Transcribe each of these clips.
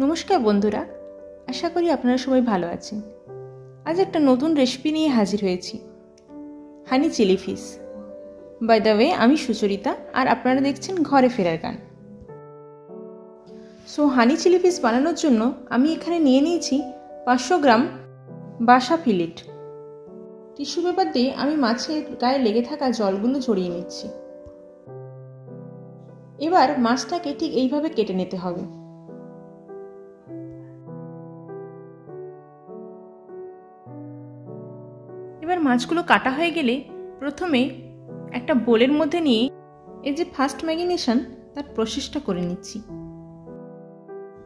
নমস্কার বন্ধুরা, আশা করি আপনারা সবাই ভালো আছেন। আজ একটা নতুন রেসিপি নিয়ে হাজির হয়েছি, honey chilli fish. By the way, আমি সুচরিতা আর আপনারা দেখছেন ঘরে ফেরার গান। সো হানি চিলি ফিশ বানানোর জন্য আমি এখানে নিয়ে নিয়েছি 500 গ্রাম বাসা ফিলেট। টিস্যু পেপার দিয়ে আমি মাছের গায়ে লেগে থাকা জলগুলো ঝরিয়ে নিচ্ছি। এবার মাছটাকে ঠিক এইভাবে কেটে নিতে হবে। এবার মাছগুলো কাটা হয়ে গেলে প্রথমে একটা বোলের মধ্যে নিয়ে এই যে ফার্স্ট ম্যারিনেশন তার প্রসেসটা করে নিচ্ছি।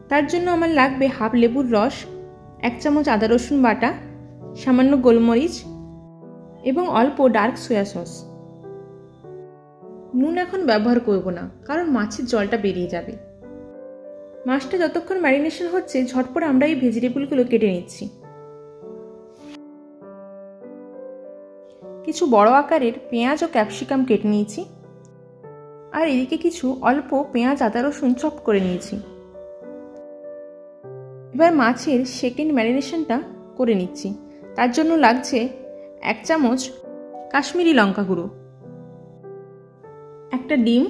তার জন্য আমার লাগবে হাফ লেবুর রস, 1 চামচ আদা রসুন বাটা, সামান্য গোলমরিচ এবং অল্প ডার্ক সয়া সস। নুন এখন ব্যবহার করব না, কারণ মাছের জলটা বেরিয়ে যাবে। মাছটা যতক্ষণ ম্যারিনেশন হচ্ছে ঝটপট আমরা এই ভেজিটেবলগুলো কেটে নিচ্ছি। কিছু বড় আকারের পেঁয়াজ ও ক্যাপসিকাম কেটে নিয়েছি, আর এদিকে কিছু অল্প পেঁয়াজ আদা রসুন চপ করে নিয়েছি। এবার মাছের সেকেন্ড ম্যারিনেশনটা করে নিচ্ছি। তার জন্য লাগছে 1 চামচ কাশ্মীরি লঙ্কা গুঁড়ো, একটা ডিম,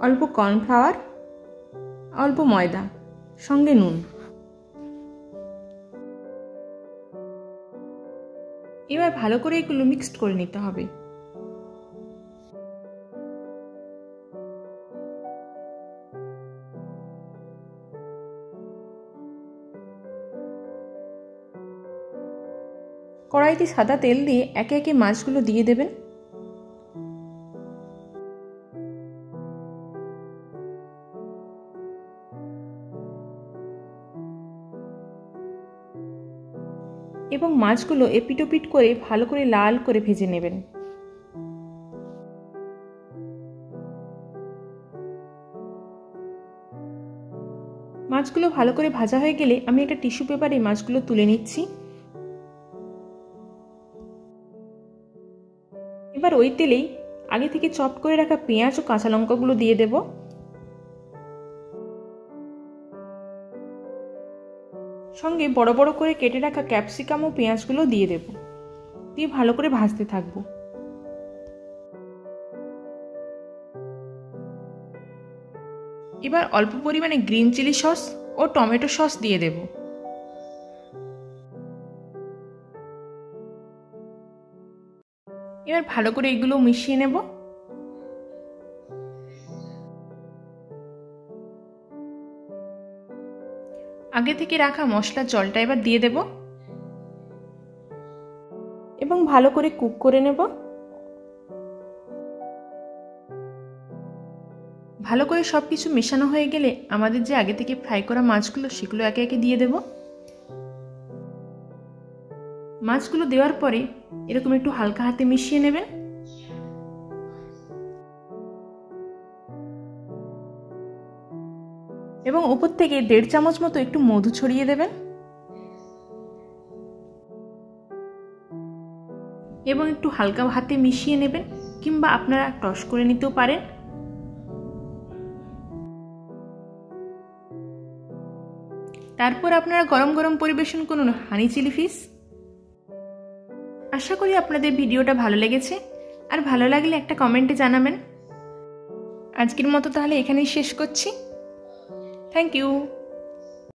অল্প কর্নফ্লাওয়ার, অল্প ময়দা, সঙ্গে নুন। এবার ভালো করে এগুলো মিক্সড করে নিতে হবে। কড়াইতে সাদা তেল দিয়ে একে একে মাছগুলো দিয়ে দেবেন। এবং মাছগুলো এপিটোপিট করে ভালো করে লাল করে ভেজে নেবেন। মাছগুলো ভালো করে ভাজা হয়ে গেলে আমি একটা টিস্যু পেপারে মাছগুলো তুলে নিচ্ছি। এবার ওই তেলেই আগে থেকে চপ করে রাখা পেঁয়াজ ও কাঁচা লঙ্কাগুলো দিয়ে দেব। সঙ্গে বড় বড় করে কেটে রাখা ক্যাপসিকাম ও পেঁয়াজগুলো দিয়ে দেব। দিয়ে ভালো করে ভাজতে থাকবো। এবার অল্প পরিমাণে গ্রিন চিলি সস ও টমেটো সস দিয়ে দেব। এবার ভালো করে এগুলো মিশিয়ে নেব। আগে থেকে রাখা মশলার জলটা এবার দিয়ে দেব এবং ভালো করে কুক করে নেব। ভালো করে সবকিছু মেশানো হয়ে গেলে আমাদের যে আগে থেকে ফ্রাই করা মাছগুলো সেগুলো একে একে দিয়ে দেব। মাছগুলো দেওয়ার পরে এরকম একটু হালকা হাতে মিশিয়ে নেবেন। এবং উপর থেকে 1.5 চামচ মতো একটু মধু ছড়িয়ে দেবেন এবং একটু হালকা হাতে মিশিয়ে নেবেন, কিংবা আপনারা টস করে নিতেও পারেন। তারপর আপনারা গরম গরম পরিবেশন করুন হানি চিলি ফিশ। আশা করি আপনাদের ভিডিওটা ভালো লেগেছে, আর ভালো লাগলে একটা কমেন্টে জানাবেন। আজকের মতো তাহলে এখানেই শেষ করছি। Thank you.